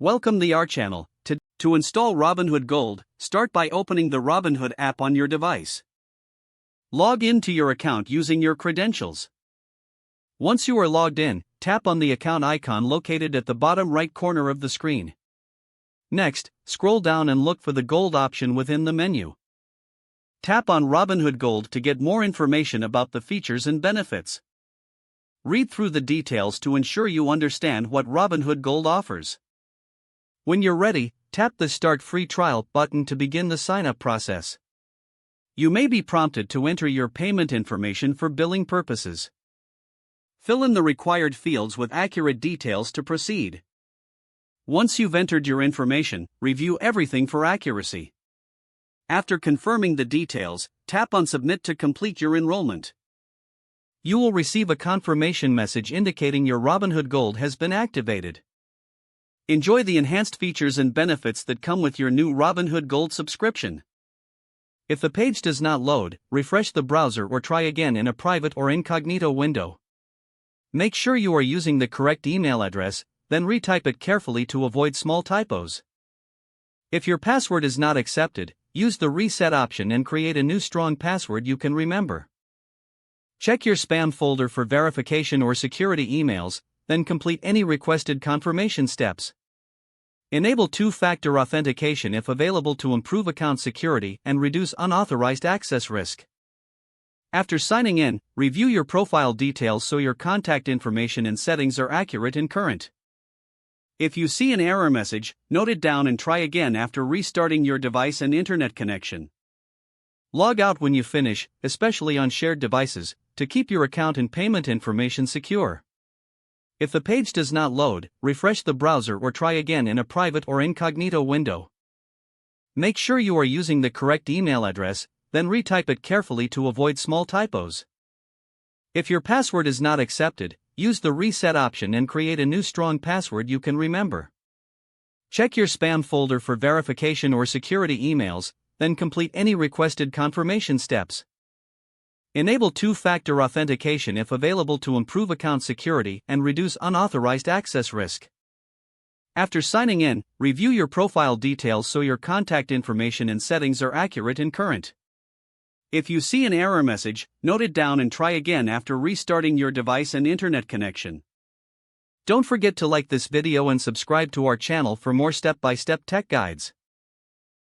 Welcome to our channel. To install Robinhood Gold, start by opening the Robinhood app on your device. Log into your account using your credentials. Once you are logged in, tap on the account icon located at the bottom right corner of the screen. Next, scroll down and look for the Gold option within the menu. Tap on Robinhood Gold to get more information about the features and benefits. Read through the details to ensure you understand what Robinhood Gold offers. When you're ready, tap the Start Free Trial button to begin the sign-up process. You may be prompted to enter your payment information for billing purposes. Fill in the required fields with accurate details to proceed. Once you've entered your information, review everything for accuracy. After confirming the details, tap on Submit to complete your enrollment. You will receive a confirmation message indicating your Robinhood Gold has been activated. Enjoy the enhanced features and benefits that come with your new Robinhood Gold subscription. If the page does not load, refresh the browser or try again in a private or incognito window. Make sure you are using the correct email address, then retype it carefully to avoid small typos. If your password is not accepted, use the Reset option and create a new strong password you can remember. Check your spam folder for verification or security emails, then complete any requested confirmation steps. Enable two-factor authentication if available to improve account security and reduce unauthorized access risk. After signing in, review your profile details so your contact information and settings are accurate and current. If you see an error message, note it down and try again after restarting your device and internet connection. Log out when you finish, especially on shared devices, to keep your account and payment information secure. If the page does not load, refresh the browser or try again in a private or incognito window. Make sure you are using the correct email address, then retype it carefully to avoid small typos. If your password is not accepted, use the Reset option and create a new strong password you can remember. Check your spam folder for verification or security emails, then complete any requested confirmation steps. Enable two-factor authentication if available to improve account security and reduce unauthorized access risk. After signing in, review your profile details so your contact information and settings are accurate and current. If you see an error message, note it down and try again after restarting your device and internet connection. Don't forget to like this video and subscribe to our channel for more step-by-step tech guides.